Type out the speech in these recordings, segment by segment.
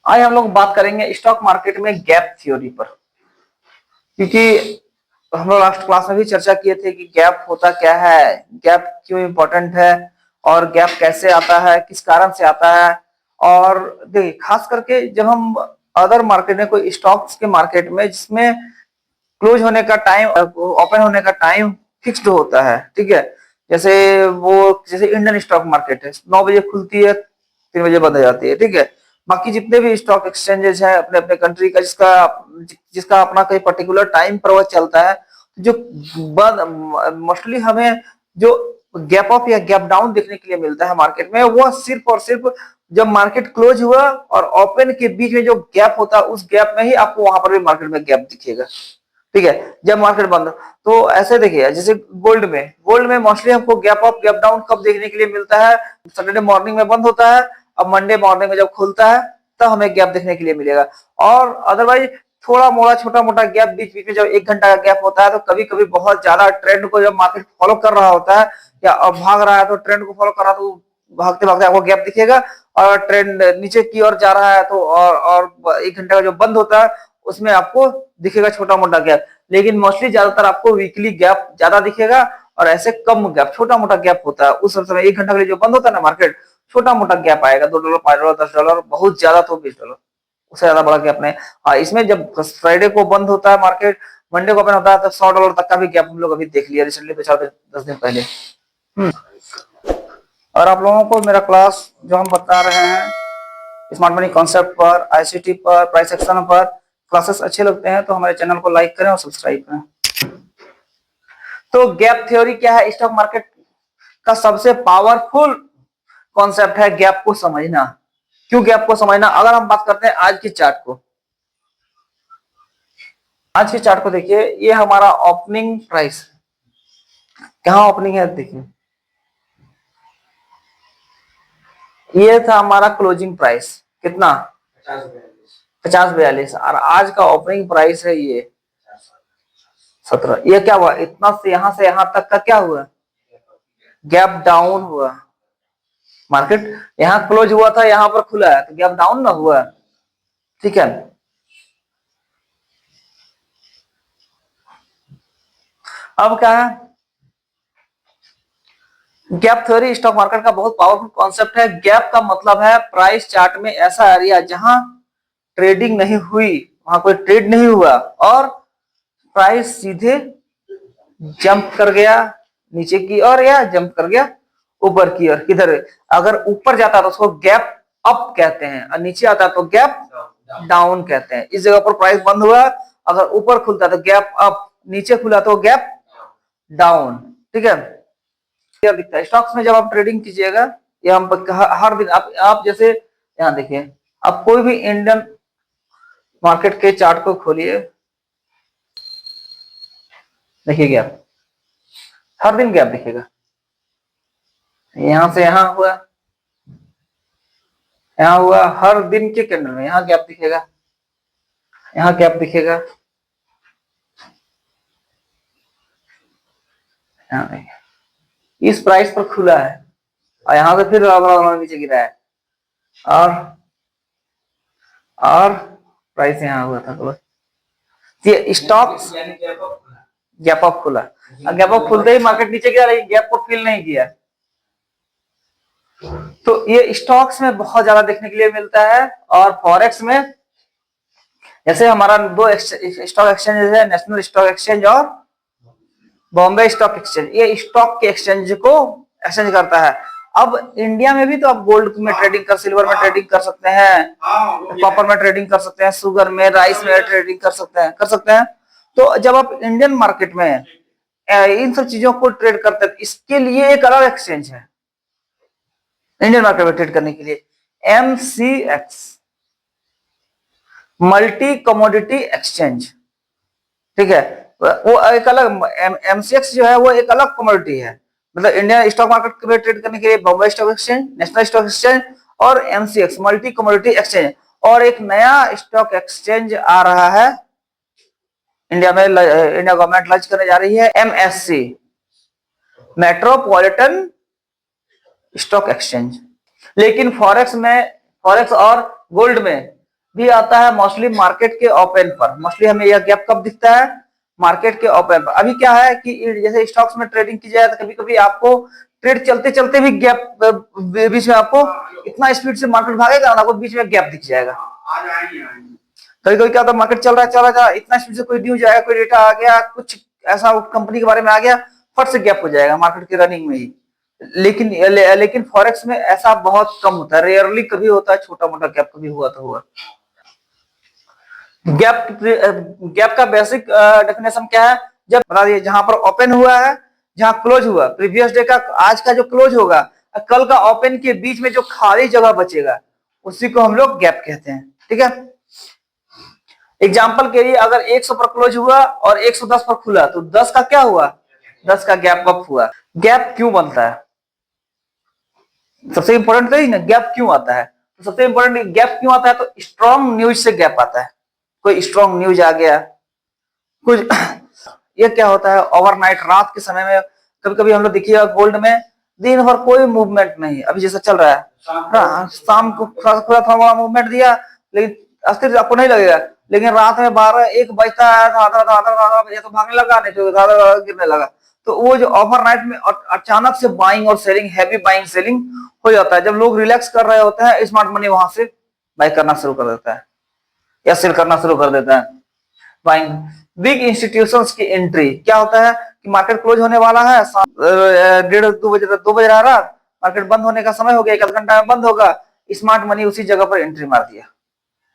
आज हम लोग बात करेंगे स्टॉक मार्केट में गैप थ्योरी पर, क्योंकि हम लोग लास्ट क्लास में भी चर्चा किए थे कि गैप होता क्या है, गैप क्यों इम्पोर्टेंट है और गैप कैसे आता है, किस कारण से आता है। और देखिए, खास करके जब हम अदर मार्केट में, कोई स्टॉक्स के मार्केट में जिसमें क्लोज होने का टाइम, ओपन होने का टाइम फिक्स्ड होता है, ठीक है। जैसे इंडियन स्टॉक मार्केट है, 9 बजे खुलती है, 3 बजे बंद हो जाती है, ठीक है। बाकी जितने भी स्टॉक एक्सचेंजेस हैं अपने अपने कंट्री का, जिसका जिसका अपना कोई पर्टिकुलर टाइम पर वह चलता है, जो बंद मोस्टली हमें जो गैप अप या गैप डाउन देखने के लिए मिलता है मार्केट में, वो सिर्फ और सिर्फ जब मार्केट क्लोज हुआ और ओपन के बीच में जो गैप होता है, उस गैप में ही आपको वहां पर भी मार्केट में गैप दिखेगा, ठीक है। जब मार्केट बंद, तो ऐसे देखिए, जैसे गोल्ड में मोस्टली हमको गैप अप गैप डाउन कब देखने के लिए मिलता है? सैटरडे मॉर्निंग में बंद होता है, अब मंडे मॉर्निंग में जब खुलता है तब हमें गैप देखने के लिए मिलेगा। और अदरवाइज थोड़ा मोड़ा छोटा मोटा गैप बीच बीच में, जब 1 घंटा का गैप होता है, तो कभी कभी बहुत ज्यादा ट्रेंड को जब मार्केट फॉलो कर रहा होता है या भाग रहा है, तो ट्रेंड को फॉलो कर रहा है, तो भागते भागते आपको गैप दिखेगा। और ट्रेंड नीचे की ओर जा रहा है, तो और 1 घंटा का जो बंद होता है उसमें आपको दिखेगा छोटा मोटा गैप। लेकिन मोस्टली ज्यादातर आपको वीकली गैप ज्यादा दिखेगा, और ऐसे कम गैप, छोटा मोटा गैप होता है। उस समय 1 घंटा के लिए जो बंद होता है ना मार्केट, छोटा मोटा गैप आएगा, $2, $5, $10, बहुत ज्यादा तो $20, उससे ज्यादा बड़ा गैप नहीं। हाँ, इसमें जब फ्राइडे को बंद होता है मार्केट, मंडे को ओपन होता है, तो $100 तक का भी गैप हम लोग अभी देख लिया रिसेंटली, 10 दिन पहले। और आप लोगों को मेरा क्लास जो हम बता रहे हैं स्मार्ट मनी कॉन्सेप्ट पर, आईसीटी पर, प्राइस एक्शन पर, क्लासेस अच्छे लगते हैं तो हमारे चैनल को लाइक करें और सब्सक्राइब करें। तो गैप थ्योरी क्या है? स्टॉक मार्केट का सबसे पावरफुल कॉन्सेप्ट है गैप को समझना। क्यों गैप को समझना? अगर हम बात करते हैं आज की चार्ट को, आज की चार्ट को देखिए, ये हमारा ओपनिंग प्राइस, कहां ओपनिंग है देखिए, ये था हमारा क्लोजिंग प्राइस, कितना? 50.42, और आज का ओपनिंग प्राइस है ये 17। ये क्या हुआ? इतना से यहां तक का क्या हुआ? गैप डाउन हुआ। मार्केट यहां क्लोज हुआ था, यहां पर खुला है, तो गैप डाउन ना हुआ, ठीक है। अब क्या है? गैप थ्योरी स्टॉक मार्केट का बहुत पावरफुल कॉन्सेप्ट है। गैप का मतलब है प्राइस चार्ट में ऐसा एरिया जहां ट्रेडिंग नहीं हुई, वहां कोई ट्रेड नहीं हुआ, और प्राइस सीधे जंप कर गया नीचे की ओर, या जंप कर गया ऊपर की ओर। किधर? अगर ऊपर जाता है तो उसको गैप अप कहते हैं, और नीचे आता है तो गैप डाउन कहते हैं। इस जगह पर प्राइस बंद हुआ, अगर ऊपर खुलता है तो गैप अप, नीचे खुला तो गैप डाउन, ठीक है। क्या दिखता है स्टॉक्स में जब आप ट्रेडिंग कीजिएगा, या हम हर दिन आप जैसे यहाँ देखिए, आप कोई भी इंडियन मार्केट के चार्ट को खोलिए, देखिए गैप, हर दिन गैप दिखेगा। यहां से यहां हुआ, यहां हुआ, हर दिन के कैंडल में यहां गैप दिखेगा, यहां गैप दिखेगा, यहाँ इस प्राइस पर खुला है, और यहां से फिर नीचे गिरा है, और प्राइस यहां हुआ था। तो ये स्टॉक्स गैप अप खुला, गैप अप खुलते ही मार्केट नीचे गिरा, लेकिन गैप को फिल नहीं किया। तो ये स्टॉक्स में बहुत ज्यादा देखने के लिए मिलता है। और फॉरेक्स में जैसे हमारा 2 स्टॉक एक्सचेंज है, नेशनल स्टॉक एक्सचेंज और बॉम्बे स्टॉक एक्सचेंज, ये स्टॉक के एक्सचेंज को एक्सचेंज करता है। अब इंडिया में भी तो आप गोल्ड में ट्रेडिंग कर, सिल्वर में ट्रेडिंग कर सकते हैं, कॉपर में ट्रेडिंग कर सकते हैं, शुगर में, राइस में ट्रेडिंग कर सकते हैं। तो जब आप इंडियन मार्केट में इन सब चीजों को ट्रेड करते हैं, इसके लिए एक अलग एक्सचेंज है इंडियन मार्केट में ट्रेड करने के लिए, MCX, मल्टी कमोडिटी एक्सचेंज, ठीक है। वो एक अलग, MCX जो है वो एक अलग कमोडिटी है। मतलब इंडियन स्टॉक मार्केट में ट्रेड करने के लिए Bombay stock exchange, national stock exchange और MCX, मल्टी कमोडिटी एक्सचेंज। और एक नया स्टॉक एक्सचेंज आ रहा है इंडिया में, इंडिया गवर्नमेंट लॉन्च करने जा रही है, MSC, मेट्रोपॉलिटन स्टॉक एक्सचेंज। लेकिन फॉरेक्स और गोल्ड में भी आता है मोस्टली मार्केट के ओपन पर। मोस्टली हमें यह गैप कब दिखता है? मार्केट के ओपन पर। अभी क्या है कि जैसे स्टॉक्स में ट्रेडिंग की जाए तो कभी कभी आपको ट्रेड चलते चलते भी गैप, बीच में आपको इतना स्पीड से मार्केट भागेगा ना, आपको बीच में गैप दिख जाएगा। कभी कभी क्या होता है, मार्केट चल रहा है इतना स्पीड से, कोई न्यूज आया, कोई डेटा आ गया, कुछ ऐसा कंपनी के बारे में आ गया, फट से गैप हो जाएगा मार्केट की रनिंग में ही। लेकिन फॉरेक्स में ऐसा बहुत कम होता है, रेयरली कभी होता है छोटा मोटा गैप, कभी हुआ तो हुआ। गैप गैप का बेसिक डेफिनेशन क्या है? जब बता दिए, जहां पर ओपन हुआ है, जहां क्लोज हुआ, प्रीवियस डे का आज का जो क्लोज होगा, कल का ओपन के बीच में जो खाली जगह बचेगा, उसी को हम लोग गैप कहते हैं। ठीक है, एग्जाम्पल के लिए अगर 100 पर क्लोज हुआ और 110 पर खुला, तो 10 का क्या हुआ? 10 का गैप अप हुआ। गैप क्यों बनता है? सबसे इंपॉर्टेंट तो ना, गैप क्यों आता है? तो सबसे इंपॉर्टेंट गैप क्यों आता है? तो स्ट्रॉन्ग न्यूज से गैप आता है। कोई स्ट्रॉन्ग न्यूज आ गया कुछ ये क्या होता है, ओवरनाइट, रात के समय में कभी कभी हम लोग देखिएगा गोल्ड में दिन भर कोई मूवमेंट नहीं, अभी जैसा चल रहा है, शाम को थोड़ा थोड़ा मूवमेंट दिया, लेकिन अस्थिर आपको नहीं लगेगा, लेकिन रात में 12-1 बजता है, या तो भागने लगा, नहीं तो गिरने लगा। तो वो जो ओवरनाइट में अचानक से बाइंग और सेलिंग, हैवी बाइंग सेलिंग हो जाता है। जब लोग रिलैक्स कर रहे होते हैं, स्मार्ट मनी वहां से बाई करना शुरू कर देता है या सेल करना शुरू कर देता है। बाइंग, बिग इंस्टीट्यूशंस की एंट्री। क्या होता है कि मार्केट क्लोज होने वाला है, 1:30-2 बज रहा रात, मार्केट बंद होने का समय हो गया, 1 घंटा में बंद होगा, स्मार्ट मनी उसी जगह पर एंट्री मार दिया।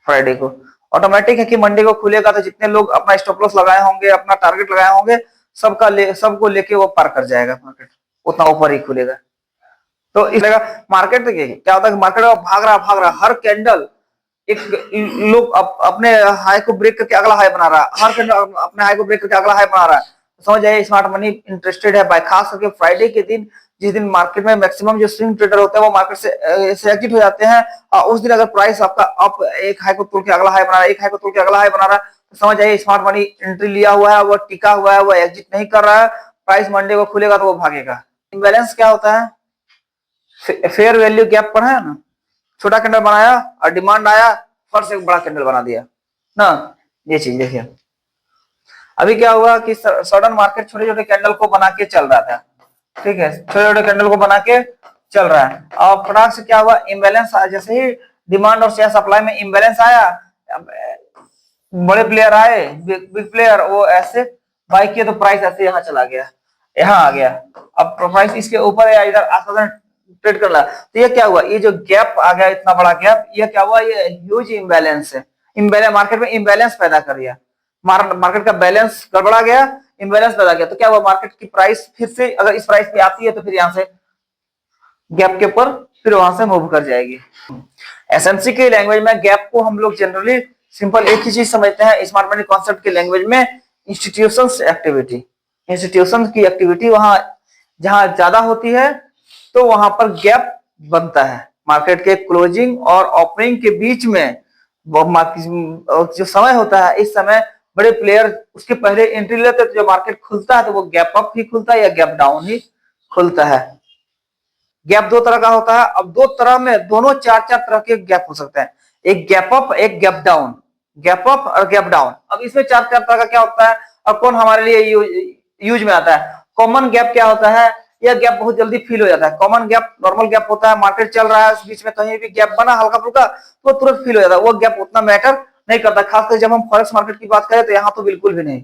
फ्राइडे को ऑटोमेटिक है कि मंडे को खुलेगा तो जितने लोग अपना स्टॉप लॉस लगाए होंगे, अपना टारगेट लगाए होंगे, सबको लेके वो पार कर जाएगा, मार्केट उतना ऊपर ही खुलेगा। तो इस मार्केट देखिए क्या होता है, मार्केट भाग रहा हर कैंडल एक लोग अपने हाई को ब्रेक करके अगला हाई बना रहा है, हर कैंडल अपने हाई को ब्रेक करके अगला हाई बना रहा है। समझ जाइए स्मार्ट मनी इंटरेस्टेड है बाय, खास करके फ्राइडे के दिन, जिस दिन मार्केट में मैक्सिमम जो स्विंग ट्रेडर होते हैं वो मार्केट से एग्जिट हो जाते हैं, और उस दिन अगर प्राइस आपका अप, एक हाई को तोड़ के अगला हाई बना रहा है, एक हाई को तोड़ के अगला हाई बना रहा है, तो समझ जाइए स्मार्ट मनी एंट्री लिया हुआ है, वो टिका हुआ है, वो एग्जिट नहीं कर रहा है। प्राइस मंडे को खुलेगा तो वो भागेगा। इम्बैलेंस क्या होता है? फेयर वैल्यू गैप पर है ना, छोटा कैंडल बनाया और डिमांड आया, फट से एक बड़ा कैंडल बना दिया ना। ये चीज देखिए, अभी क्या हुआ कि सडन मार्केट छोटे छोटे कैंडल को बना के चल रहा था, ठीक है, छोटे छोटे कैंडल को बना के चल रहा है, और फटाक से क्या हुआ, इम्बैलेंस, जैसे ही डिमांड और शेयर सप्लाई में इम्बैलेंस आया, बड़े प्लेयर आए, बिग प्लेयर, वो ऐसे बाई किए तो प्राइस ऐसे यहाँ चला गया, यहाँ आ गया, अब प्राइस इसके ऊपर या इधर आसपास ट्रेड कर रहा। तो ये क्या हुआ, ये जो गैप आ गया, इतना बड़ा गैप, ये क्या हुआ, ये ह्यूज इम्बैलेंस है। इम्बैलेंस मार्केट में इम्बैलेंस पैदा कर दिया, मार्केट का बैलेंस गड़बड़ा गया, इम्बैलेंस पैदा किया। तो क्या हुआ, मार्केट की प्राइस फिर से अगर इस प्राइस पे आती है तो फिर यहाँ से गैप के ऊपर फिर वहां से मूव कर जाएगी। एसएमसी की लैंग्वेज में गैप को हम लोग जनरली सिंपल एक ही चीज समझते हैं, स्मार्ट मनी कॉन्सेप्ट की लैंग्वेज में इंस्टीट्यूशंस एक्टिविटी, इंस्टीट्यूशन की एक्टिविटी वहां जहां ज्यादा होती है तो वहां पर गैप बनता है। मार्केट के क्लोजिंग और ओपनिंग के बीच में जो समय होता है, इस समय बड़े प्लेयर उसके पहले एंट्री लेते हैं, तो जब मार्केट खुलता है तो वो गैप अप ही खुलता है या गैप डाउन ही खुलता है। गैप दो तरह का होता है, अब दो तरह में दोनों चार चार तरह के गैप हो सकते हैं, एक गैप अप, एक गैप डाउन, गैप अप और गैप डाउन। अब इसमें चार चार तरह का क्या होता है और कौन हमारे लिए यूज में आता है? कॉमन गैप क्या होता है? यह गैप बहुत जल्दी फील हो जाता है। कॉमन गैप नॉर्मल गैप होता है, मार्केट चल रहा है, उस बीच में कहीं भी गैप बना हल्का फुल्का तो तुरंत फील हो जाता है, वो गैप उतना मैटर नहीं करता, खासकर जब हम फॉरेक्स मार्केट की बात करें तो यहाँ तो बिल्कुल भी नहीं।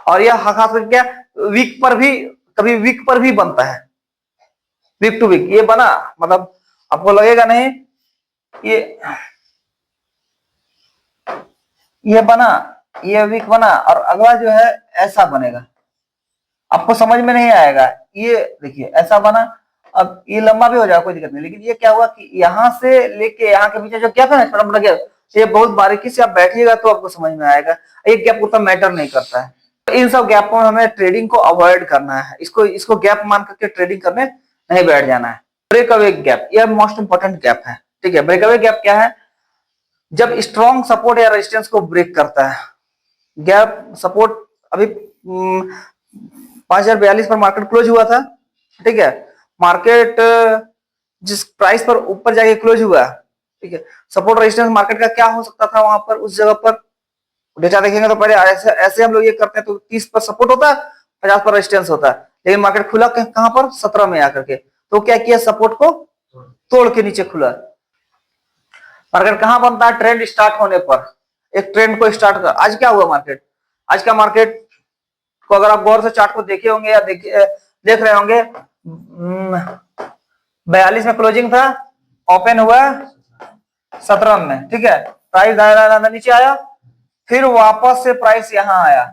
और यह खासकर क्या, वीक पर भी, कभी वीक पर भी बनता है, वीक टू वीक ये बना, मतलब आपको लगेगा नहीं ये बना, ये वीक बना और अगला जो है ऐसा बनेगा, आपको समझ में नहीं आएगा। ये देखिए ऐसा बना, अब ये लंबा भी हो जाएगा कोई दिक्कत नहीं, लेकिन ये क्या हुआ कि यहाँ से लेके यहाँ के बीच जो गैप है ना, छोटा मोटा गैप, ये बहुत बारीकी से आप बैठिएगा तो आपको समझ में आएगा, एक गैप उतना मैटर नहीं करता है। तो इन सब गैपों में हमें ट्रेडिंग को अवॉइड करना है, इसको गैप मान करके ट्रेडिंग करने नहीं बैठ जाना है। ब्रेक अवे गैप, यह मोस्ट इंपोर्टेंट गैप है, ठीक है। ब्रेक अवे गैप क्या है? जब स्ट्रॉन्ग सपोर्ट या रेजिस्टेंस को ब्रेक करता है। गैप सपोर्ट अभी 5042 पर मार्केट क्लोज हुआ था, ठीक है, मार्केट जिस प्राइस पर ऊपर जाके क्लोज हुआ ठीक है। सपोर्ट रेजिस्टेंस मार्केट का क्या हो सकता था वहां पर, उस जगह पर डेटा देखेंगे तो पहले ऐसे ऐसे हम लोग ये करते हैं तो 30 पर सपोर्ट होता है, 50 पर रेजिस्टेंस होता है, लेकिन मार्केट खुला कहां पर 17 में आकर के, तो क्या किया, सपोर्ट को तोड़ के नीचे खुला। मार्केट कहां बनता है, ट्रेंड स्टार्ट होने पर, एक ट्रेंड को स्टार्ट कर। आज क्या हुआ मार्केट, आज का मार्केट को अगर आप गौर से चार्ट को देखे होंगे या देख रहे होंगे, 42 में क्लोजिंग था, ओपन हुआ 17 में, ठीक है, प्राइस नीचे आया, फिर वापस से प्राइस यहां आया,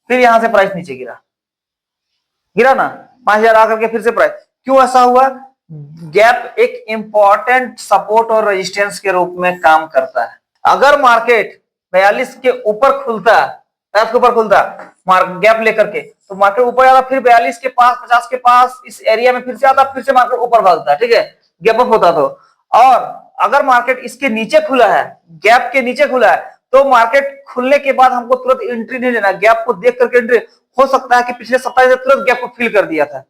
फिर यहां से प्राइस नीचे गिरा ना 5000 आकर के फिर से प्राइस, क्यों ऐसा हुआ, गैप एक इंपॉर्टेंट सपोर्ट और रेजिस्टेंस के रूप में काम करता है। अगर मार्केट 42 के ऊपर खुलता, के ऊपर खुलता गैप लेकर के, तो मार्केट ऊपर जाता, फिर 42 के पास 50 के पास इस एरिया में फिर से आता, फिर से मार्केट ऊपर भागता, ठीक है, गैप अप होता तो। और अगर मार्केट इसके नीचे खुला है, गैप के नीचे खुला है, तो मार्केट खुलने के बाद हमको तुरंत एंट्री नहीं लेना, गैप को देख करके एंट्री। हो सकता है कि पिछले सप्ताह से तुरंत गैप को फिल कर दिया था,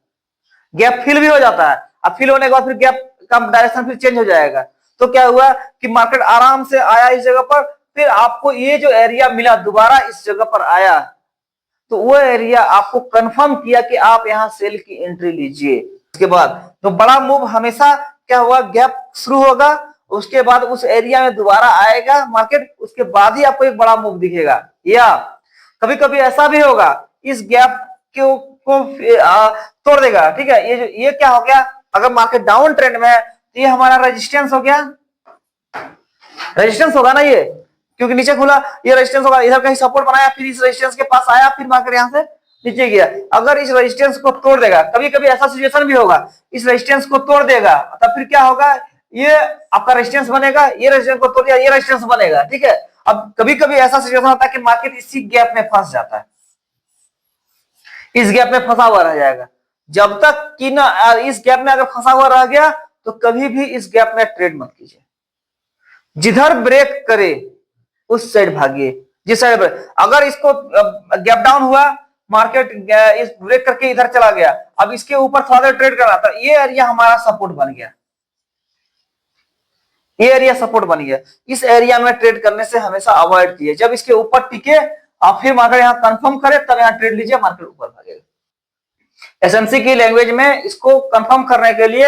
गैप फिल भी हो जाता है, अब फिल होने के बाद फिर गैप का डायरेक्शन फिर चेंज हो जाएगा। तो क्या हुआ कि मार्केट आराम से आया इस जगह पर, फिर आपको ये जो एरिया मिला दोबारा इस जगह पर आया, तो वो एरिया आपको कंफर्म किया कि आप यहां सेल की एंट्री लीजिए। उसके बाद तो बड़ा मूव हमेशा क्या हुआ, गैप शुरू होगा, उसके बाद उस एरिया में दोबारा आएगा मार्केट, उसके बाद ही आपको एक बड़ा मूव दिखेगा। या कभी कभी ऐसा भी होगा इस गैप को तोड़ देगा, ठीक है। ये क्या हो गया, अगर मार्केट डाउन ट्रेंड में है तो ये हमारा रेजिस्टेंस हो गया, रेजिस्टेंस होगा ना ये, क्योंकि नीचे खुला, ये रेजिस्टेंस होगा, इधर कहीं सपोर्ट बनाया, फिर इस रेजिस्टेंस के पास आया, फिर मार्केट यहां से नीचे गया। अगर इस रेजिस्टेंस को तोड़ देगा, कभी कभी ऐसा सिचुएशन भी होगा, इस रेजिस्टेंस को तोड़ देगा, तब फिर क्या होगा, ये आपका रेजिस्टेंस बनेगा, ये रेजिस्टेंस को तोड़ दिया, ये रेजिस्टेंस बनेगा, ठीक है। अब कभी कभी ऐसा सिचुएशन होता है कि मार्केट इसी गैप में फंस जाता है, इस गैप में फंसा हुआ रह जाएगा। जब तक कि ना इस गैप में अगर फंसा हुआ रह गया तो कभी भी इस गैप में ट्रेड मत कीजिए, जिधर ब्रेक करे उस साइड भागिए, जिस साइड ब्रेक। अगर इसको गैप डाउन हुआ, मार्केट इस ब्रेक करके इधर चला गया, अब इसके ऊपर थोड़ा देर ट्रेड करना था, ये एरिया हमारा सपोर्ट बन गया, ये एरिया सपोर्ट बन गया, इस एरिया में ट्रेड करने से हमेशा अवॉइड कीजिए। जब इसके ऊपर टिके आप फिर मार्केट यहां कंफर्म करे तब यहां ट्रेड लीजिए, मार्केट ऊपर भागेगा। एसएमसी की लैंग्वेज में इसको कंफर्म करने के लिए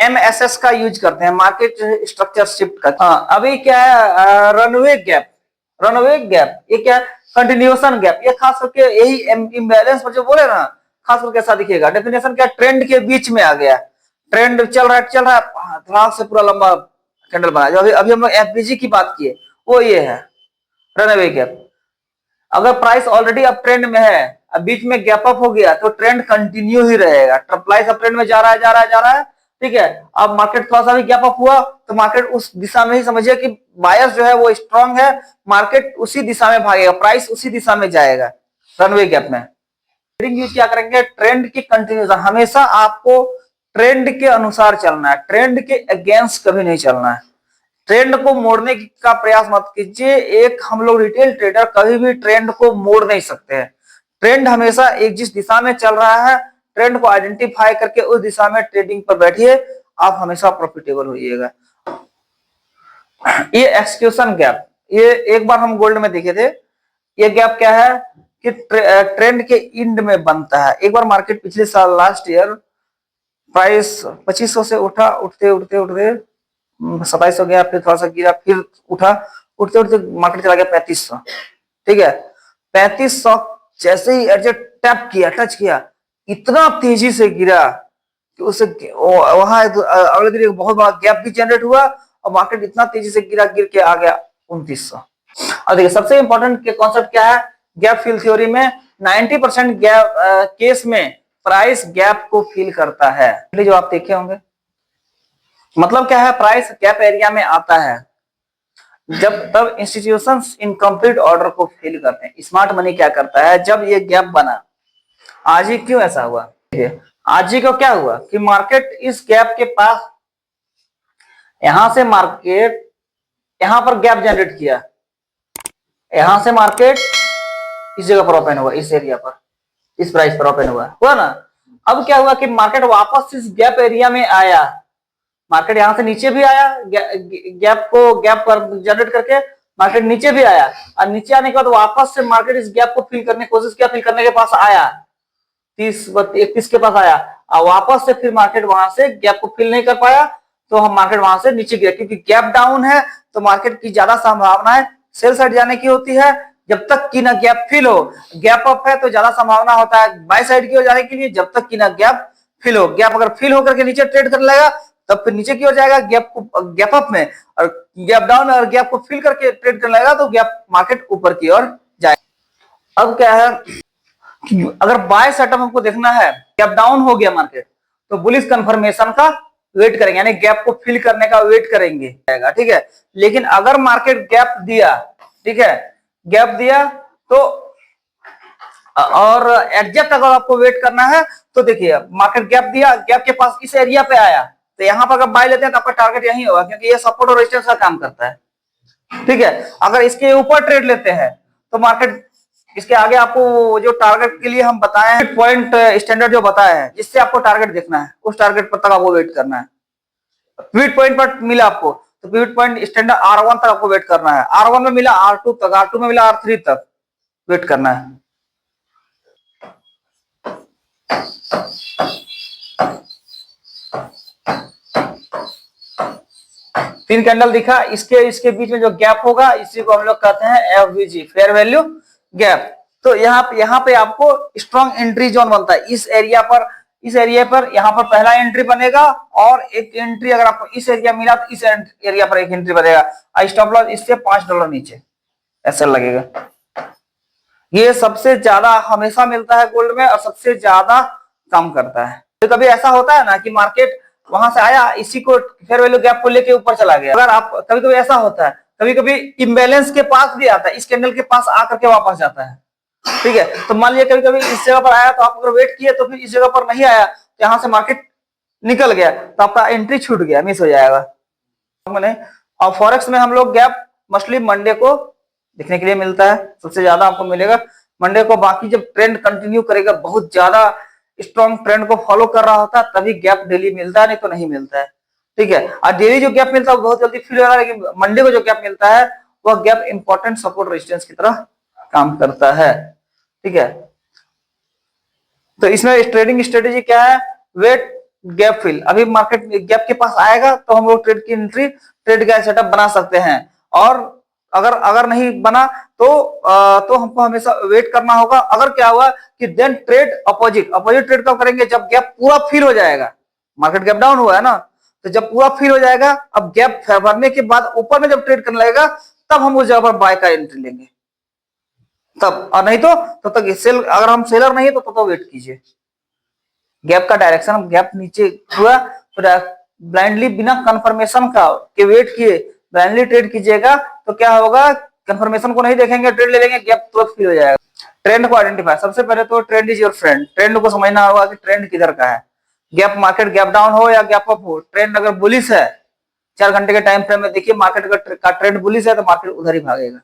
एमएसएस का यूज करते हैं, मार्केट स्ट्रक्चर शिफ्ट का। हाँ, अभी क्या है, रनवे गैप, रनवे गैप, ये क्या, कंटिन्यूएशन गैप, ये खास करके यही इम्बैलेंस पर जो बोले ना, खास करके ऐसा दिखेगा। डेफिनेशन क्या, ट्रेंड के बीच में आ गया, ट्रेंड चल रहा है, धड़ाक से पूरा लंबा कैंडल बना। जो अभी हम लोग एफबीजी की बात किए वो ये है रनवे गैप। अगर प्राइस ऑलरेडी अप ट्रेंड में है, अब बीच में गैप अप हो गया तो ट्रेंड कंटिन्यू ही रहेगा, प्राइस अप ट्रेंड में जा रहा है, ठीक है। अब मार्केट थोड़ा सा भी गैप अप हुआ तो मार्केट उस दिशा में ही समझिए कि बायर्स जो है वो स्ट्रांग है, मार्केट उसी दिशा में भागेगा, प्राइस उसी दिशा में जाएगा रनवे गैप में। ट्रेडिंग यूज क्या करेंगे, ट्रेंड की कंटिन्यूएशन, हमेशा आपको ट्रेंड के अनुसार चलना है, ट्रेंड के अगेंस्ट कभी नहीं चलना है। ट्रेंड को मोड़ने का प्रयास मत कीजिए, एक हम लोग रिटेल ट्रेडर कभी भी ट्रेंड को मोड़ नहीं सकते हैं। ट्रेंड हमेशा एक जिस दिशा में चल रहा है, ट्रेंड को आइडेंटिफाई करके उस दिशा में ट्रेडिंग पर बैठिए, आप हमेशा प्रॉफिटेबल होइएगा। ये एक्सक्यूशन गैप, ये एक बार हम गोल्ड में देखे थे, ये गैप क्या है कि ट्रेंड के एंड में बनता है। एक बार मार्केट पिछले साल लास्ट ईयर प्राइस 2500 से उठा, उठते 2700 गया, फिर थोड़ा सा गिरा, फिर उठा, उठते उठते मार्केट चला गया 3500, ठीक है। 3500 जैसे ही एडजस्ट टैप किया, टच किया, इतना तेजी से गिरा कि उसे वहां अगले दिन एक बहुत बड़ा गैप भी जनरेट हुआ और मार्केट इतना तेजी से गिरा, गिर के आ गया 2900। और देखिए सबसे इंपॉर्टेंट कॉन्सेप्ट क्या है गैप फिल थ्योरी में, 90% गैप केस में प्राइस गैप को फिल करता है, जो आप देखे होंगे। मतलब क्या है, प्राइस गैप एरिया में आता है जब तब इंस्टीट्यूशंस इनकम्प्लीट ऑर्डर को फिल करते हैं। स्मार्ट मनी क्या करता है, जब ये गैप बना, आज ही क्यों ऐसा हुआ, आज ही को क्या हुआ कि मार्केट इस गैप के पास, यहां से मार्केट यहां पर गैप जनरेट किया, यहां से मार्केट इस जगह पर ओपन हुआ, इस एरिया पर, इस प्राइस पर ओपन हुआ ना। अब क्या हुआ कि मार्केट वापस इस गैप एरिया में आया, मार्केट यहाँ से नीचे भी आया, गैप पर जनरेट करके मार्केट नीचे भी आया, और नीचे आने के बाद वापस से मार्केट इस गैप को फिल करने की कोशिश किया, फिल करने के पास आया 30-31 के पास आया, और वापस से फिर मार्केट वहां से गैप को फिल नहीं कर पाया, तो हम मार्केट वहां से नीचे गिरा, क्योंकि गैप डाउन है तो मार्केट की ज्यादा संभावना है सेल साइड जाने की होती है, जब तक कि ना गैप फिल हो। गैप अप है तो ज्यादा संभावना होता है बाय साइड की ओर जाने के लिए, जब तक कि ना गैप फिल हो। गैप अगर फिल होकर के नीचे ट्रेड करने लगेगा तब फिर नीचे की ओर जाएगा गैप अप में, और गैप डाउन और गैप को फिल करके ट्रेड करने लगेगा तो गैप मार्केट ऊपर की ओर जाएगा। अब क्या है, अगर बाय सेटअप हमको देखना है, गैप डाउन हो गया मार्केट, तो बुलिश कंफर्मेशन का वेट करेंगे, यानी गैप को फिल करने का वेट करेंगे, ठीक है। लेकिन अगर मार्केट गैप दिया, ठीक है, गैप दिया तो और एडजस्ट अगर आपको वेट करना है तो देखिए मार्केट गैप दिया, गैप के पास इस एरिया पे आया, तो यहां पर अगर बाय लेते हैं तो आपका टारगेट यही होगा, क्योंकि ये सपोर्ट और रेजिस्टेंस का काम करता है, ठीक है। अगर इसके ऊपर ट्रेड लेते हैं तो मार्केट इसके आगे आपको जो टारगेट के लिए हम बताए हैं पॉइंट स्टैंडर्ड जो बताया है, जिससे आपको टारगेट देखना है, उस टारगेट पर तक आपको वेट करना है। पिवट पॉइंट पर मिला आपको तो पिवट पॉइंट स्टैंडर्ड R1 तक आपको वेट करना है, R1 में मिला R2 तक, R2 में मिला R3 तक वेट करना है। तीन कैंडल दिखा, इसके बीच में जो गैप होगा इसी को हम लोग कहते हैं FVG, फेयर वैल्यू गैप। तो यहाँ पे आपको स्ट्रॉन्ग एंट्री जोन बनता है, इस एरिया पर यहाँ पर पहला एंट्री बनेगा, और एक एंट्री अगर आपको इस एरिया मिला तो इस एरिया पर एक एंट्री बनेगा। स्टॉप लॉस इससे $5 नीचे ऐसा लगेगा। ये सबसे ज्यादा हमेशा मिलता है गोल्ड में और सबसे ज्यादा काम करता है। तो कभी ऐसा होता है ना कि मार्केट वहां से आया, इसी को फेयर वैल्यू गैप को लेके ऊपर चला गया। अगर आप कभी-कभी ऐसा होता है, कभी-कभी इम्बैलेंस के पास भी आता है, इस कैंडल के पास आकर के वापस जाता है, ठीक है। तो मान लीजिए कभी-कभी इस जगह पर आया तो आप अगर वेट किए तो फिर इस जगह पर नहीं आया, तो यहाँ से मार्केट निकल गया तो आपका एंट्री छूट गया, मिस हो जाएगा। और फॉरेक्स में हम लोग गैप मछली मंडे को देखने के लिए मिलता है, सबसे ज्यादा आपको मिलेगा मंडे को। बाकी जब ट्रेंड कंटिन्यू करेगा, बहुत ज्यादा स्ट्रॉन्ग ट्रेंड को फॉलो कर रहा होता है, तभी गैप डेली मिलता है, नहीं तो नहीं मिलता है, ठीक है। और डेली जो गैप मिलता है वो बहुत जल्दी फिल हो रहा है, लेकिन मंडे को जो गैप मिलता है वह गैप इंपॉर्टेंट सपोर्ट रेजिस्टेंस की तरह काम करता है, ठीक है। तो इसमें ट्रेडिंग स्ट्रेटेजी क्या है, वेट गैप फिल। अभी मार्केट गैप के पास आएगा तो हम लोग ट्रेड की एंट्री, ट्रेड का सेटअप बना सकते हैं, और अगर नहीं बना तो हमको हमेशा वेट करना होगा। अगर क्या हुआ कि देन ट्रेड अपोजिट ट्रेड कब करेंगे, जब गैप पूरा फिल हो जाएगा। मार्केट गैप डाउन हुआ है ना, तो जब पूरा फिल हो जाएगा, अब गैप भरने के बाद ऊपर में जब ट्रेड करने लगेगा, तब हम उस जगह पर बाय का एंट्री लेंगे तब, और नहीं तो तब तक सेल, अगर हम सेलर नहीं है तो वेट कीजिए। गैप का डायरेक्शन, गैप नीचे हुआ तो ब्लाइंडली बिना कंफर्मेशन का के वेट किए ब्लाइंडली ट्रेड कीजिएगा तो क्या होगा, कंफर्मेशन को नहीं देखेंगे, ट्रेड ले लेंगे, गैप तुरंत फिल हो जाएगा। ट्रेंड को आइडेंटिफाई, सबसे पहले तो trend is your friend. Trend को समझना होगा कि ट्रेंड किधर का है, गैप मार्केट गैप डाउन हो या गैप अप हो, ट्रेंड अगर बुलिश है 4 घंटे के टाइम फ्रेम में देखिए, मार्केट का ट्रेंड बुलिश है तो मार्केट उधर ही भागेगा।